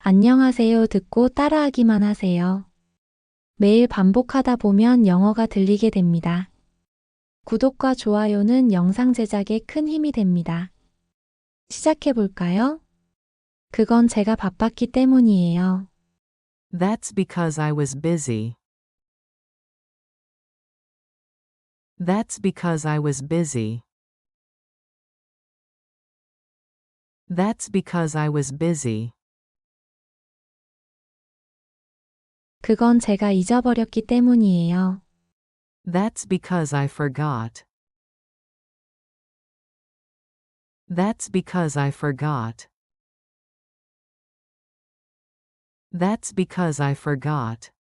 안녕하세요 듣고 따라하기만 하세요. 매일 반복하다 보면 영어가 들리게 됩니다. 구독과 좋아요는 영상 제작에 큰 힘이 됩니다. 시작해 볼까요? 그건 제가 바빴기 때문이에요. That's because I was busy. That's because I was busy. That's because I was busy. 그건 제가 잊어버렸기 때문이에요. That's because I forgot. That's because I forgot. That's because I forgot.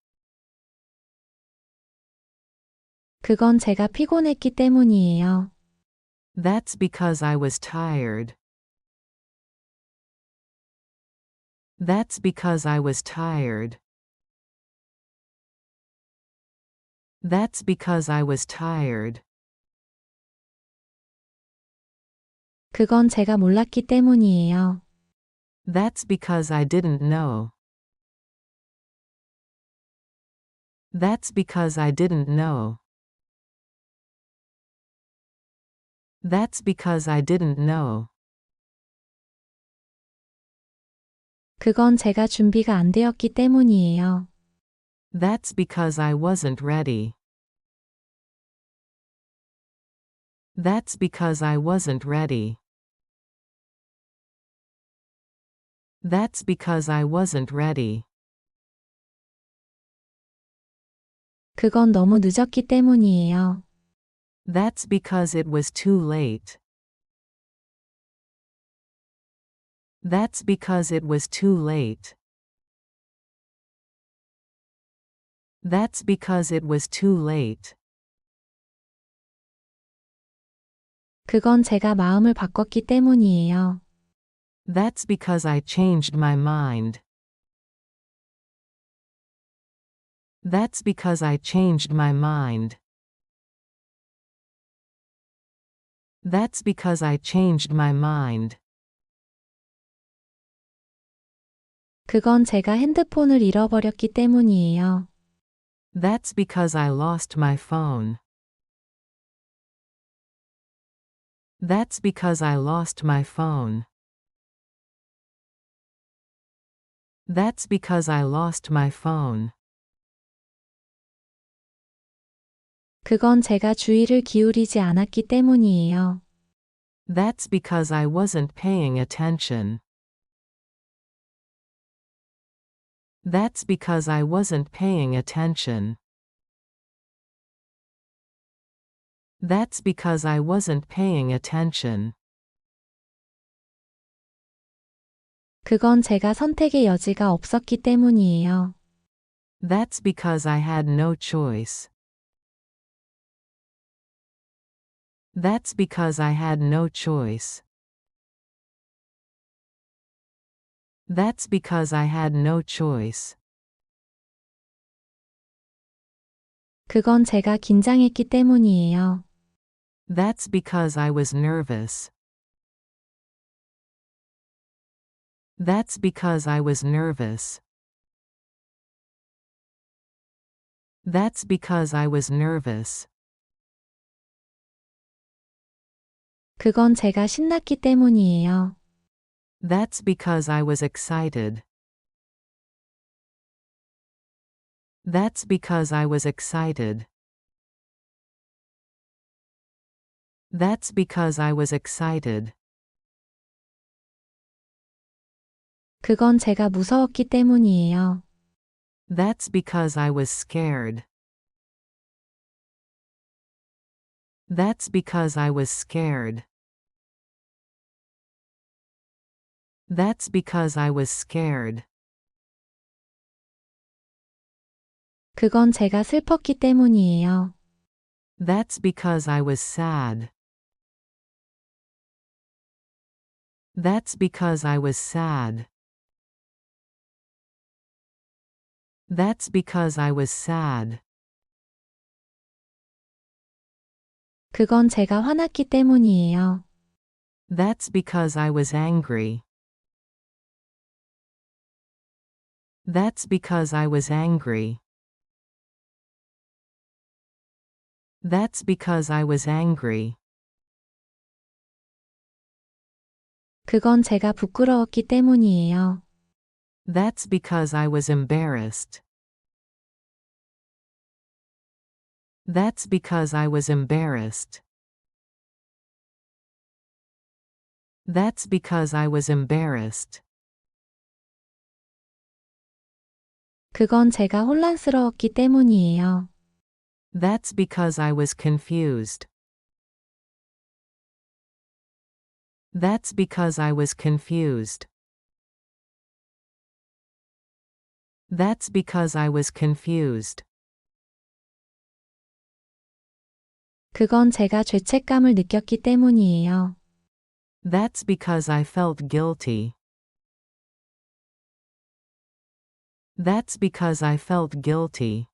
그건 제가 피곤했기 때문이에요. That's because I was tired. That's because I was tired. That's because I was tired. 그건 제가 몰랐기 때문이에요. That's because I didn't know. That's because I didn't know. That's because I didn't know. 그건 제가 준비가 안 되었기 때문이에요. That's because I wasn't ready. That's because I wasn't ready. That's because I wasn't ready. 그건 너무 늦었기 때문이에요. That's because it was too late. That's because it was too late. That's because it was too late. 그건 제가 마음을 바꿨기 때문이에요. That's because I changed my mind. That's because I changed my mind. That's because I changed my mind. 그건 제가 핸드폰을 잃어버렸기 때문이에요. That's because I lost my phone. That's because I lost my phone. That's because I lost my phone. 그건 제가 주의를 기울이지 않았기 때문이에요. That's because I wasn't paying attention. That's because I wasn't paying attention. That's because I wasn't paying attention. 그건 제가 선택의 여지가 없었기 때문이에요. That's because I had no choice. That's because I had no choice. That's because I had no choice. 그건 제가 긴장했기 때문이에요. That's because I was nervous. That's because I was nervous. That's because I was nervous. 그건 제가 신났기 때문이에요. That's because I was excited. That's because I was excited. That's because I was excited. 그건 제가 무서웠기 때문이에요. That's because I was scared. That's because I was scared. That's because I was scared. 그건 제가 슬펐기 때문이에요. That's because I was sad. That's because I was sad. That's because I was sad. 그건 제가 화났기 때문이에요. That's because I was angry. That's because I was angry. That's because I was angry. 그건 제가 부끄러웠기 때문이에요. That's because I was embarrassed. That's because I was embarrassed. That's because I was embarrassed. 그건 제가 혼란스러웠기 때문이에요. That's because I was confused. That's because I was confused. That's because I was confused. 그건 제가 죄책감을 느꼈기 때문이에요. That's because I felt guilty. That's because I felt guilty.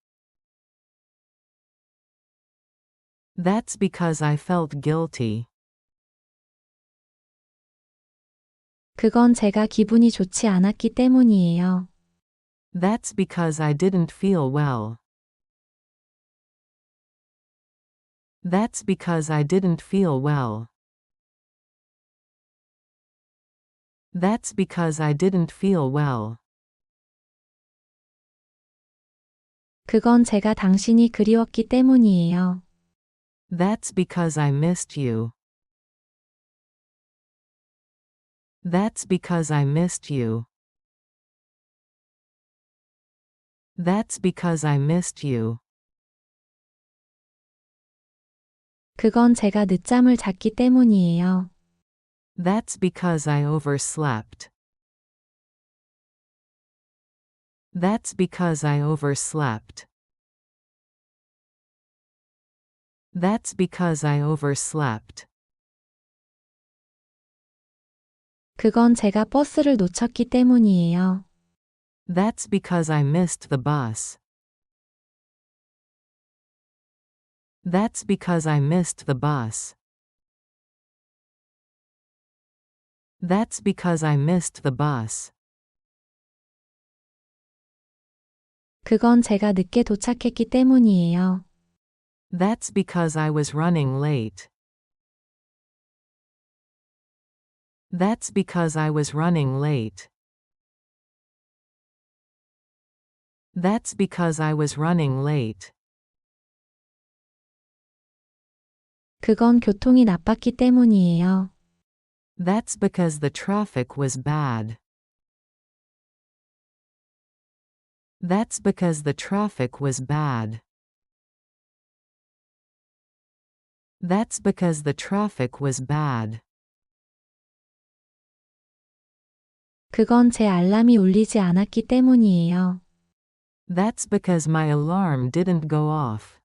That's because I felt guilty. 그건 제가 기분이 좋지 않았기 때문이에요. That's because I didn't feel well. That's because I didn't feel well. That's because I didn't feel well. 그건 제가 당신이 그리웠기 때문이에요. That's because I missed you. That's because I missed you. That's because I missed you. 그건 제가 늦잠을 잤기 때문이에요. That's because I overslept. That's because I overslept. That's because I overslept. 그건 제가 버스를 놓쳤기 때문이에요. That's because I missed the bus. That's because I missed the bus. That's because I missed the bus. 그건 제가 늦게 도착했기 때문이에요. That's because I was running late. That's because I was running late. That's because I was running late. 그건 교통이 나빴기 때문이에요. That's because the traffic was bad. That's because the traffic was bad. That's because the traffic was bad. 그건 제 알람이 울리지 않았기 때문이에요. That's because my alarm didn't go off.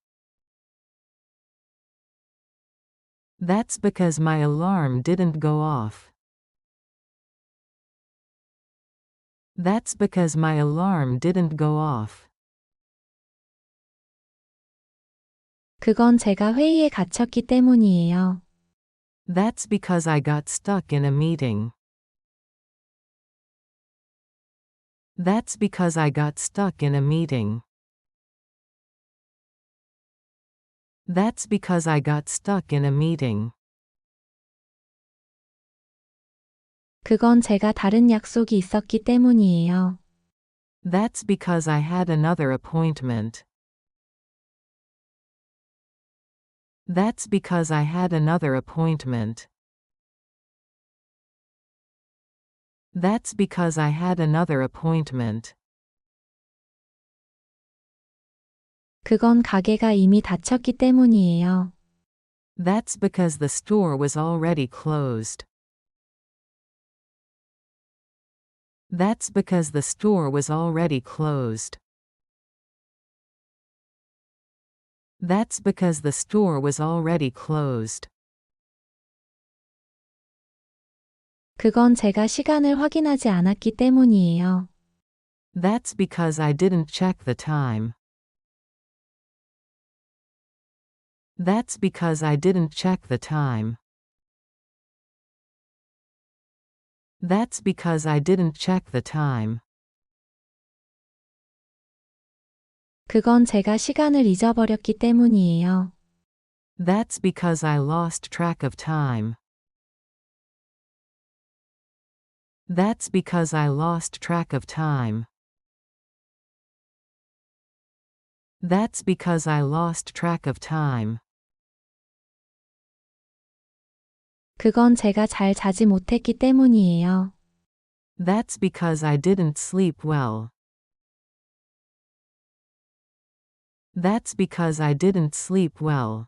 That's because my alarm didn't go off. That's because my alarm didn't go off. 그건 제가 회의에 갇혔기 때문이에요. That's because I got stuck in a meeting. That's because I got stuck in a meeting. That's because I got stuck in a meeting. 그건 제가 다른 약속이 있었기 때문이에요. That's because I had another appointment. That's because I had another appointment. That's because I had another appointment. 그건 가게가 이미 닫혔기 때문이에요. That's because the store was already closed. That's because the store was already closed. That's because the store was already closed. 그건 제가 시간을 확인하지 않았기 때문이에요. That's because I didn't check the time. That's because I didn't check the time. That's because I didn't check the time. 그건 제가 시간을 잊어버렸기 때문이에요. That's because I lost track of time. That's because I lost track of time. That's because I lost track of time. 그건 제가 잘 자지 못했기 때문이에요. That's because I didn't sleep well. That's because I didn't sleep well.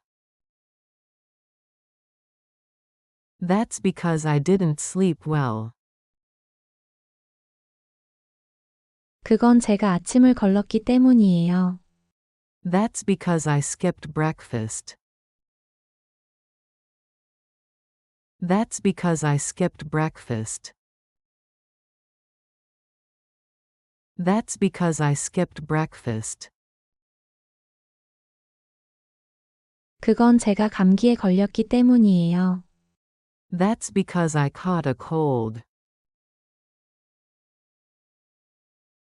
That's because I didn't sleep well. 그건 제가 아침을 걸렀기 때문이에요. That's because I skipped breakfast. That's because I skipped breakfast. That's because I skipped breakfast. 그건 제가 감기에 걸렸기 때문이에요. That's because I caught a cold.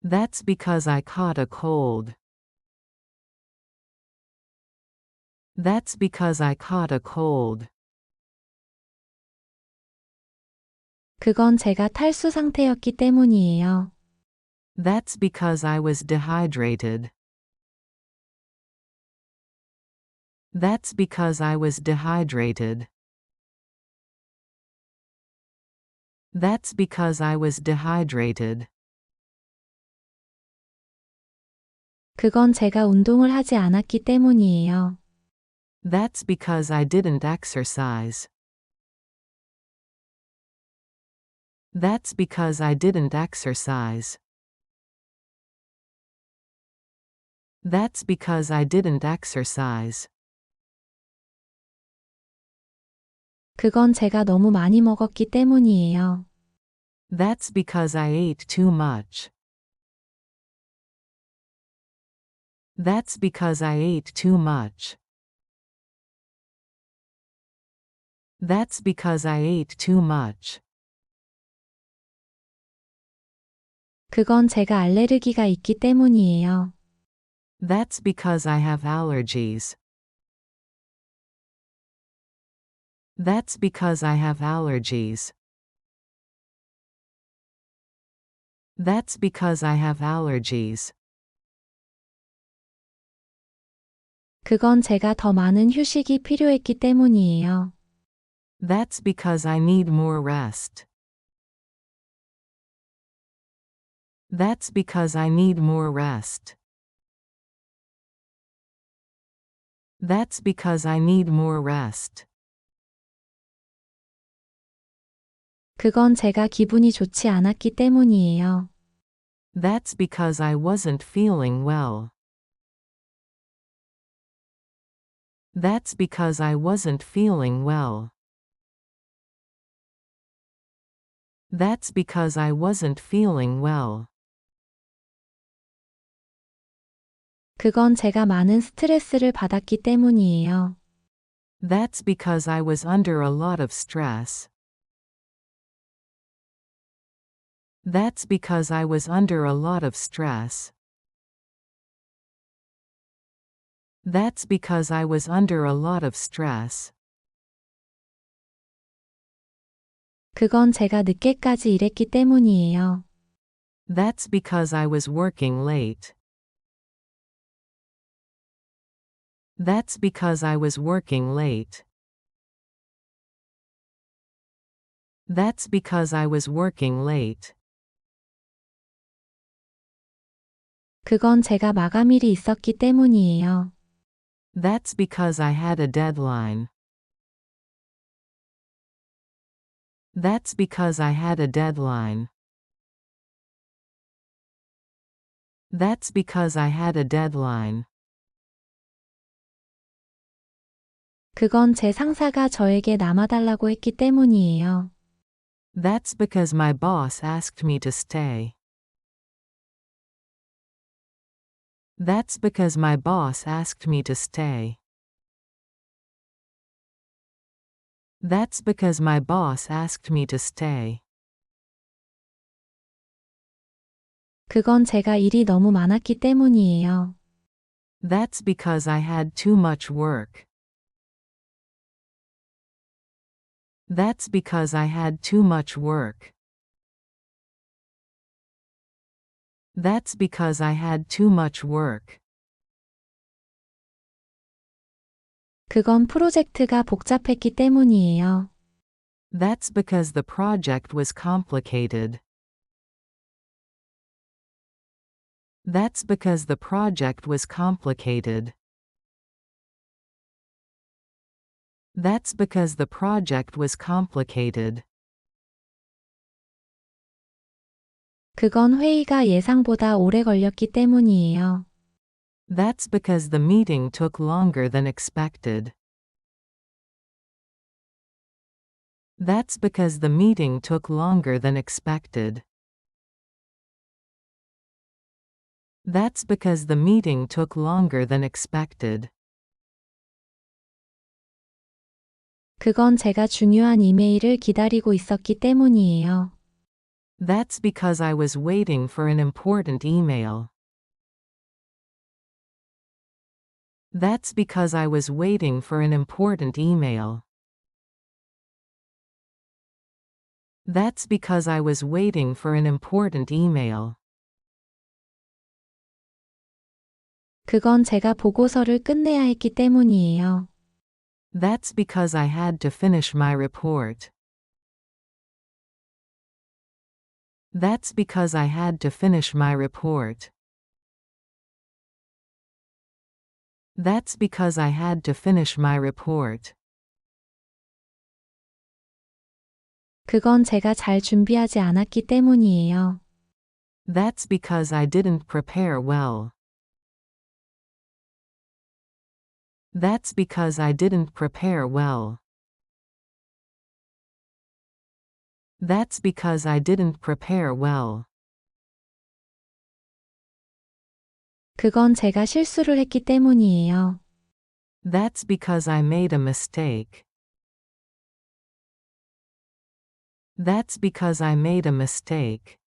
That's because I caught a cold. That's because I caught a cold. 그건 제가 탈수 상태였기 때문이에요. That's because I was dehydrated. That's because I was dehydrated. That's because I was dehydrated. 그건 제가 운동을 하지 않았기 때문이에요. That's because I didn't exercise. That's because I didn't exercise. That's because I didn't exercise. 그건 제가 너무 많이 먹었기 때문이에요. That's because I ate too much. That's because I ate too much. That's because I ate too much. 그건 제가 알레르기가 있기 때문이에요. That's because I have allergies. That's because I have allergies. That's because I have allergies. 그건 제가 더 많은 휴식이 필요했기 때문이에요. That's because I need more rest. That's because I need more rest. That's because I need more rest. 그건 제가 기분이 좋지 않았기 때문이에요. That's because I wasn't feeling well. That's because I wasn't feeling well. That's because I wasn't feeling well. 그건 제가 많은 스트레스를 받았기 때문이에요. That's because I was under a lot of stress. That's because I was under a lot of stress. That's because I was under a lot of stress. 그건 제가 늦게까지 일했기 때문이에요. That's because I was working late. That's because I was working late. That's because I was working late. 그건 제가 마감일이 있었기 때문이에요. That's because I had a deadline. That's because I had a deadline. That's because I had a deadline. 그건 제 상사가 저에게 남아달라고 했기 때문이에요. That's because my boss asked me to stay. That's because my boss asked me to stay. That's because my boss asked me to stay. 그건 제가 일이 너무 많았기 때문이에요. That's because I had too much work. That's because I had too much work. That's because I had too much work. 그건 프로젝트가 복잡했기 때문이에요. That's because the project was complicated. That's because the project was complicated. That's because the project was complicated. 그건 회의가 예상보다 오래 걸렸기 때문이에요. That's because the meeting took longer than expected. That's because the meeting took longer than expected. That's because the meeting took longer than expected. 그건 제가 중요한 이메일을 기다리고 있었기 때문이에요. That's because I was waiting for an important email. That's because I was waiting for an important email. That's because I was waiting for an important email. 그건 제가 보고서를 끝내야 했기 때문이에요. That's because I had to finish my report. That's because I had to finish my report. That's because I had to finish my report. 그건 제가 잘 준비하지 않았기 때문이에요. That's because I didn't prepare well. That's because I didn't prepare well. That's because I didn't prepare well. 그건 제가 실수를 했기 때문이에요. That's because I made a mistake. That's because I made a mistake.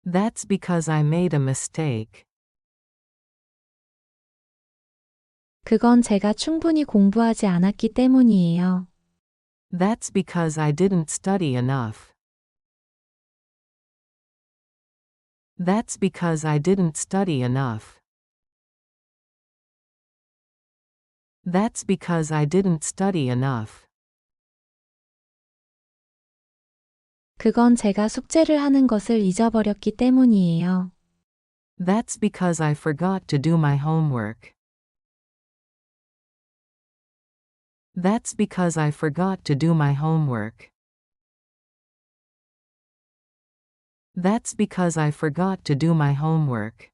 That's because I made a mistake. 그건 제가 충분히 공부하지 않았기 때문이에요. That's because I didn't study enough. That's because I didn't study enough. That's because I didn't study enough. 그건 제가 숙제를 하는 것을 잊어버렸기 때문이에요. That's because I forgot to do my homework. That's because I forgot to do my homework. That's because I forgot to do my homework.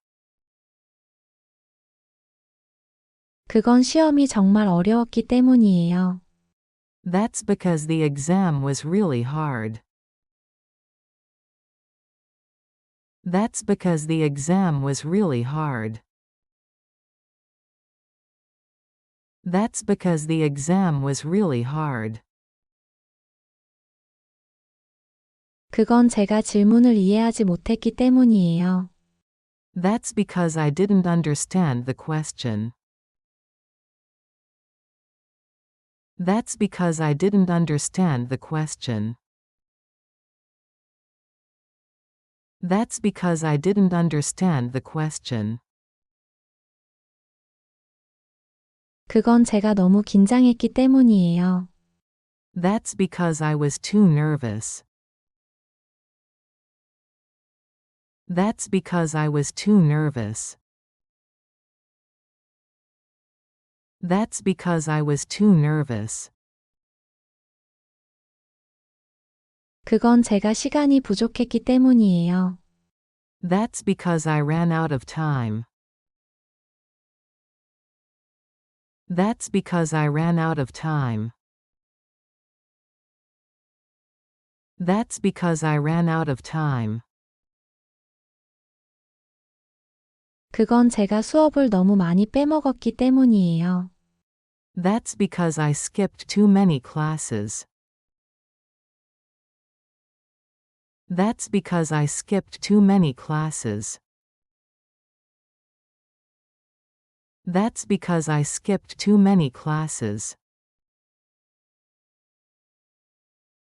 그건 시험이 정말 어려웠기 때문이에요. That's because the exam was really hard. That's because the exam was really hard. That's because the exam was really hard. 그건 제가 질문을 이해하지 못했기 때문이에요. That's because I didn't understand the question. That's because I didn't understand the question. That's because I didn't understand the question. 그건 제가 너무 긴장했기 때문이에요. That's because I was too nervous. That's because I was too nervous. That's because I was too nervous. 그건 제가 시간이 부족했기 때문이에요. That's because I ran out of time. That's because I ran out of time. That's because I ran out of time. 그건 제가 수업을 너무 많이 빼먹었기 때문이에요. That's because I skipped too many classes. That's because I skipped too many classes. That's because I skipped too many classes.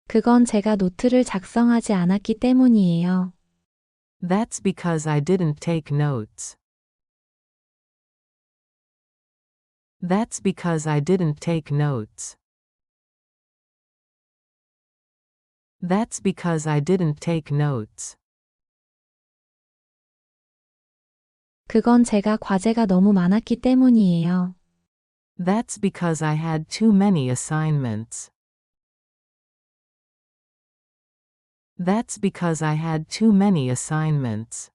그건 제가 노트를 작성하지 않았기 때문이에요. That's because I didn't take notes. That's because I didn't take notes. That's because I didn't take notes. 그건 제가 과제가 너무 많았기 때문이에요. That's because I had too many assignments. That's because I had too many assignments.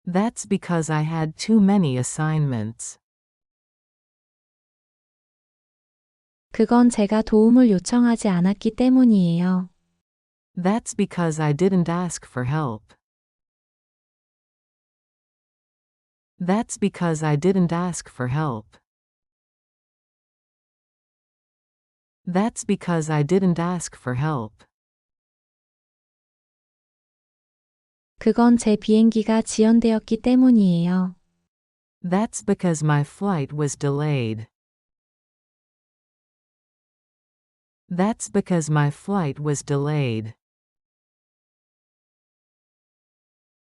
That's because I had too many assignments. 그건 제가 도움을 요청하지 않았기 때문이에요. That's because I didn't ask for help. That's because I didn't ask for help. That's because I didn't ask for help. 그건 제 비행기가 지연되었기 때문이에요. That's because my flight was delayed. That's because my flight was delayed.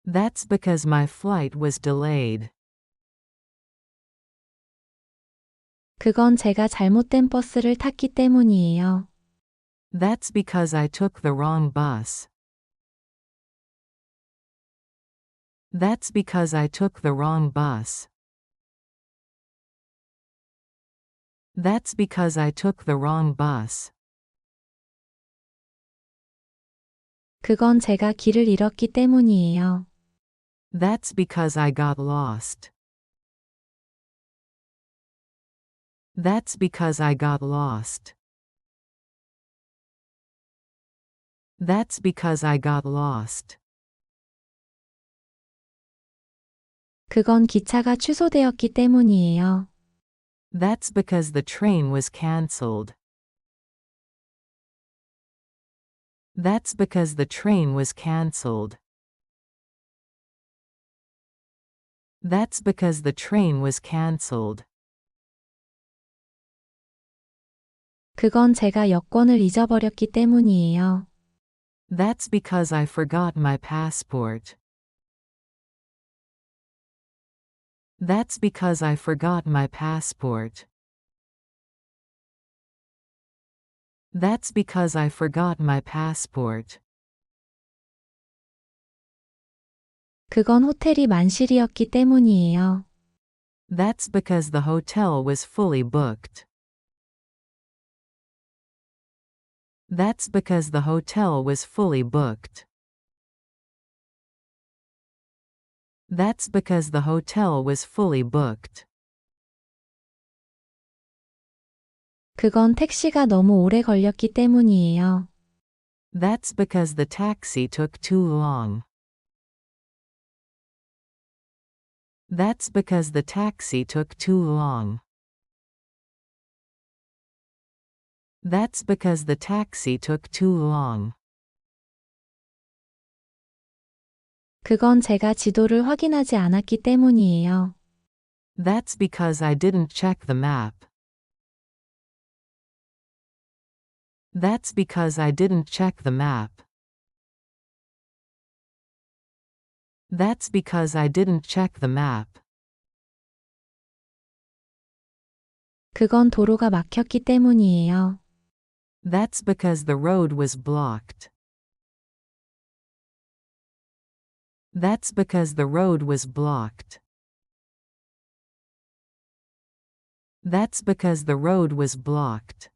That's because my flight was delayed. 그건 제가 잘못된 버스를 탔기 때문이에요. That's because I took the wrong bus. That's because I took the wrong bus. That's because I took the wrong bus. 그건 제가 길을 잃었기 때문이에요. That's because I got lost. That's because I got lost. That's because I got lost. 그건 기차가 취소되었기 때문이에요. That's because the train was cancelled. That's because the train was cancelled. That's because the train was cancelled. 그건 제가 여권을 잊어버렸기 때문이에요. That's because I forgot my passport. That's because I forgot my passport. That's because I forgot my passport. 그건 호텔이 만실이었기 때문이에요. That's because the hotel was fully booked. That's because the hotel was fully booked. That's because the hotel was fully booked. 그건 택시가 너무 오래 걸렸기 때문이에요. That's because the taxi took too long. That's because the taxi took too long. That's because the taxi took too long. 그건 제가 지도를 확인하지 않았기 때문이에요. That's because I didn't check the map. That's because I didn't check the map. That's because I didn't check the map. 그건 도로가 막혔기 때문이에요. That's because the road was blocked. That's because the road was blocked. That's because the road was blocked.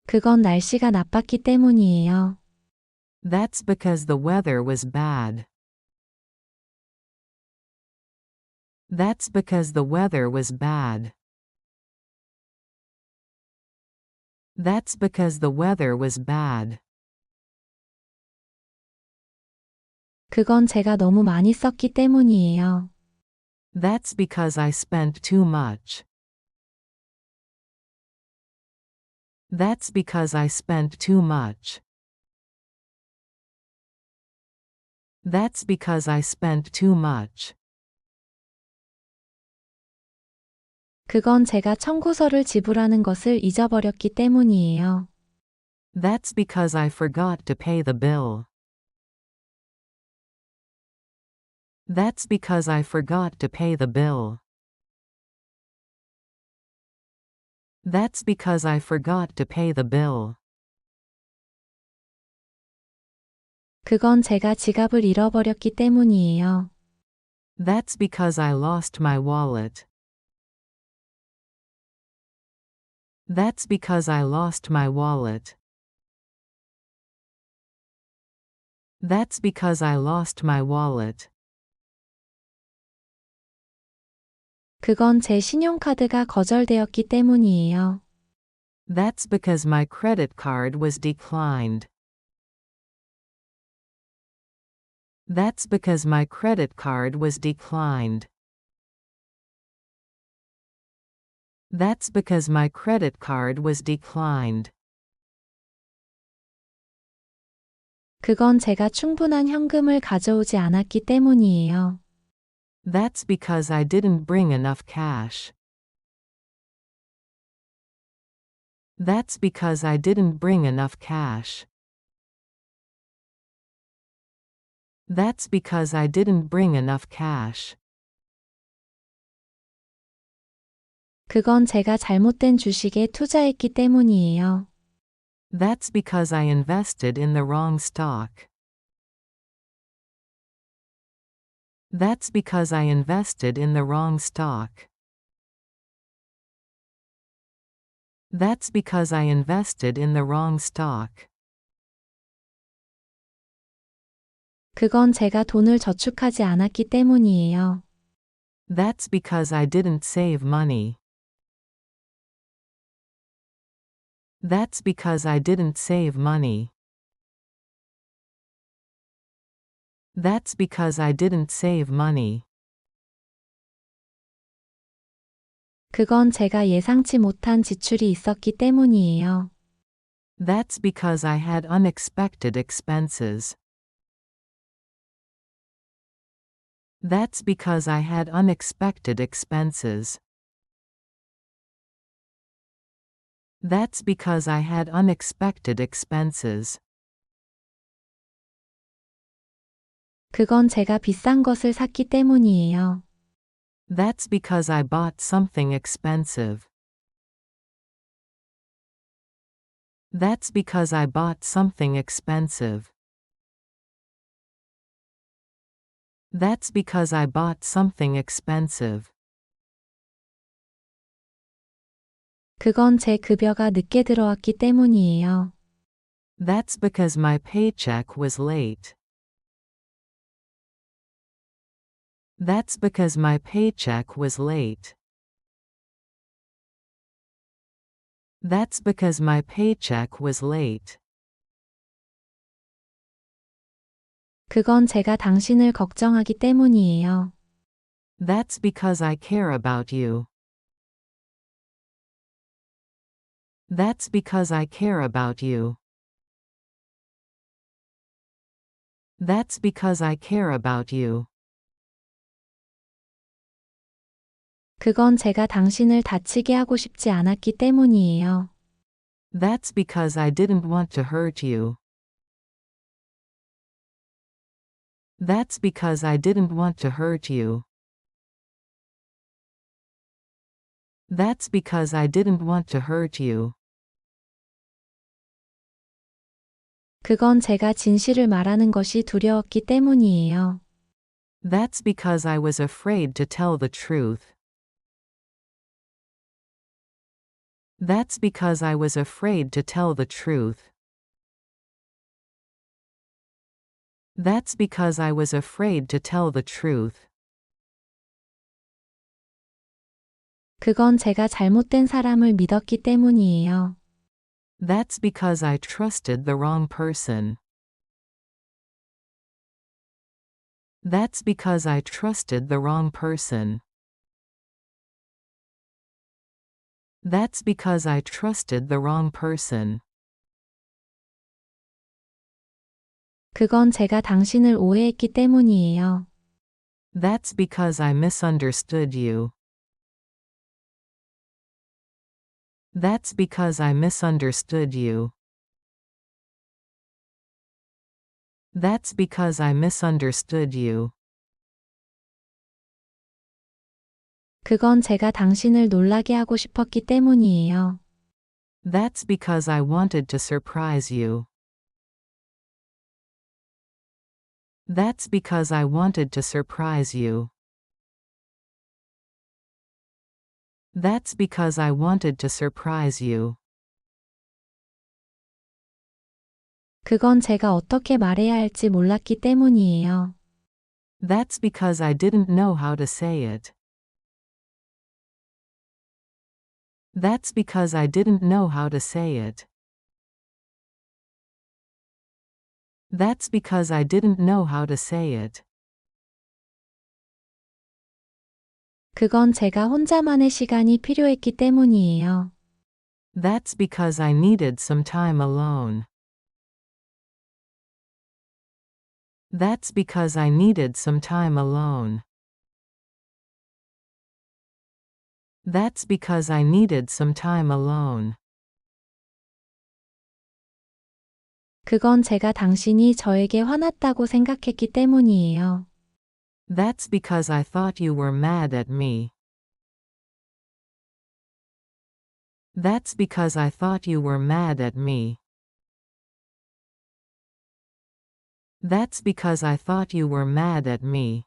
그건 날씨가 나빴기 때문이에요. That's because the weather was bad. That's because the weather was bad. That's because the weather was bad. 그건 제가 너무 많이 썼기 때문이에요. That's because I spent too much. That's because I spent too much. That's because I spent too much. 그건 제가 청구서를 지불하는 것을 잊어버렸기 때문이에요. That's because I forgot to pay the bill. That's because I forgot to pay the bill. That's because I forgot to pay the bill. 그건 제가 지갑을 잃어버렸기 때문이에요. That's because I lost my wallet. That's because I lost my wallet. That's because I lost my wallet. 그건 제 신용카드가 거절되었기 때문이에요. That's because my credit card was declined. That's because my credit card was declined. That's because my credit card was declined. 그건 제가 충분한 현금을 가져오지 않았기 때문이에요. That's because I didn't bring enough cash. That's because I didn't bring enough cash. That's because I didn't bring enough cash. 그건 제가 잘못된 주식에 투자했기 때문이에요. That's because I invested in the wrong stock. That's because I invested in the wrong stock. That's because I invested in the wrong stock. 그건 제가 돈을 저축하지 않았기 때문이에요. That's because I didn't save money. That's because I didn't save money. That's because I didn't save money. 그건 제가 예상치 못한 지출이 있었기 때문이에요. That's because I had unexpected expenses. That's because I had unexpected expenses. That's because I had unexpected expenses. 그건 제가 비싼 것을 샀기 때문이에요. That's because I bought something expensive. That's because I bought something expensive. That's because I bought something expensive. 그건 제 급여가 늦게 들어왔기 때문이에요. That's because my paycheck was late. That's because my paycheck was late. That's because my paycheck was late. 그건 제가 당신을 걱정하기 때문이에요. That's because I care about you. That's because I care about you. That's because I care about you. 그건 제가 당신을 다치게 하고 싶지 않았기 때문이에요. That's because I didn't want to hurt you. That's because I didn't want to hurt you. That's because I didn't want to hurt you. 그건 제가 진실을 말하는 것이 두려웠기 때문이에요. That's because I was afraid to tell the truth. That's because I was afraid to tell the truth. That's because I was afraid to tell the truth. 그건 제가 잘못된 사람을 믿었기 때문이에요. That's because I trusted the wrong person. That's because I trusted the wrong person. That's because I trusted the wrong person. 그건 제가 당신을 오해했기 때문이에요. That's because I misunderstood you. That's because I misunderstood you. That's because I misunderstood you. 그건 제가 당신을 놀라게 하고 싶었기 때문이에요. That's because I wanted to surprise you. That's because I wanted to surprise you. That's because I wanted to surprise you. 그건 제가 어떻게 말해야 할지 몰랐기 때문이에요. That's because I didn't know how to say it. That's because I didn't know how to say it. That's because I didn't know how to say it. 그건 제가 혼자만의 시간이 필요했기 때문이에요. That's because I needed some time alone. That's because I needed some time alone. That's because I needed some time alone. 그건 제가 당신이 저에게 화났다고 생각했기 때문이에요. That's because I thought you were mad at me. That's because I thought you were mad at me. That's because I thought you were mad at me.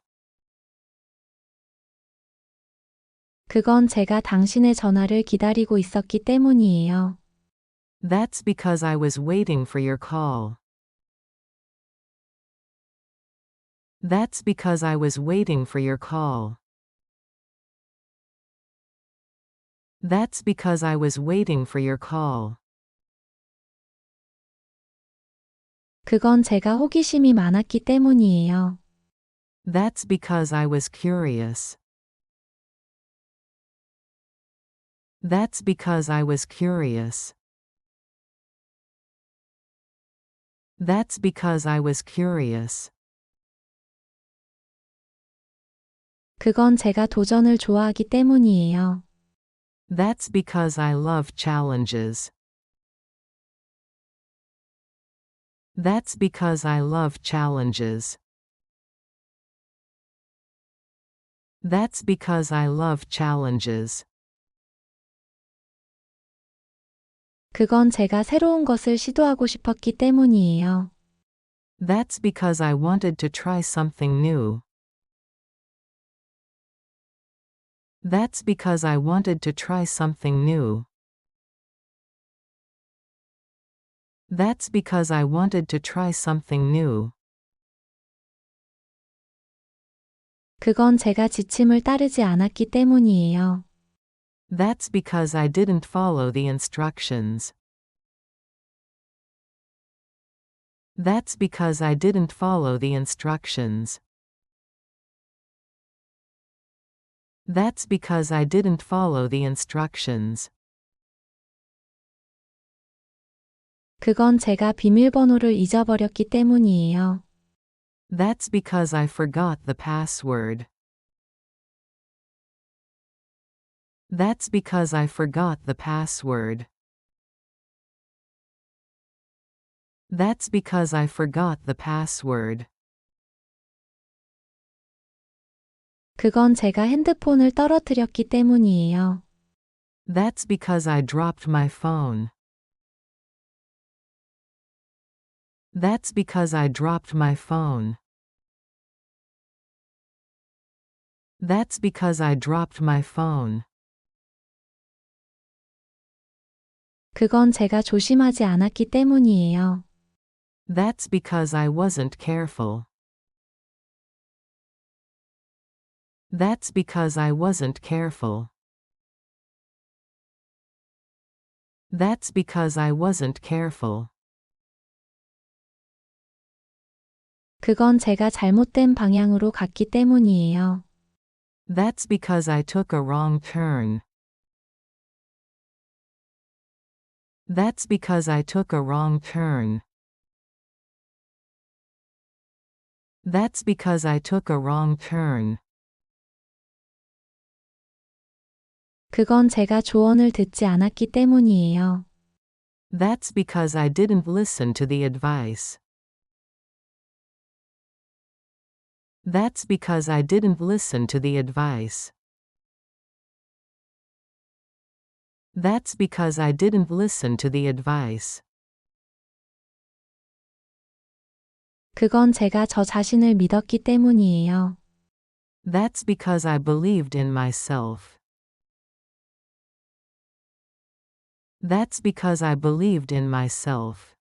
그건 제가 당신의 전화를 기다리고 있었기 때문이에요. That's because I was waiting for your call. That's because I was waiting for your call. That's because I was waiting for your call. 그건 제가 호기심이 많았기 때문이에요. That's because I was curious. That's because I was curious. That's because I was curious. 그건 제가 도전을 좋아하기 때문이에요. That's because I love challenges. That's because I love challenges. That's because I love challenges. 그건 제가 새로운 것을 시도하고 싶었기 때문이에요. That's because I wanted to try something new. That's because I wanted to try something new. That's because I wanted to try something new. 그건 제가 지침을 따르지 않았기 때문이에요. That's because I didn't follow the instructions. That's because I didn't follow the instructions. That's because I didn't follow the instructions. 그건 제가 비밀번호를 잊어버렸기 때문이에요. That's because I forgot the password. That's because I forgot the password. That's because I forgot the password. 그건 제가 핸드폰을 떨어뜨렸기 때문이에요. That's because I dropped my phone. That's because I dropped my phone. That's because I dropped my phone. 그건 제가 조심하지 않았기 때문이에요. That's because I wasn't careful. That's because I wasn't careful. That's because I wasn't careful. 그건 제가 잘못된 방향으로 갔기 때문이에요. That's because I took a wrong turn. That's because I took a wrong turn. That's because I took a wrong turn. 그건 제가 조언을 듣지 않았기 때문이에요. That's because I didn't listen to the advice. That's because I didn't listen to the advice. That's because I didn't listen to the advice. 그건 제가 저 자신을 믿었기 때문이에요. That's because I believed in myself. That's because I believed in myself.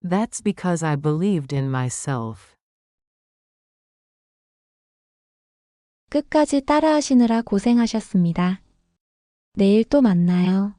That's because I believed in myself. 끝까지 따라하시느라 고생하셨습니다. 내일 또 만나요.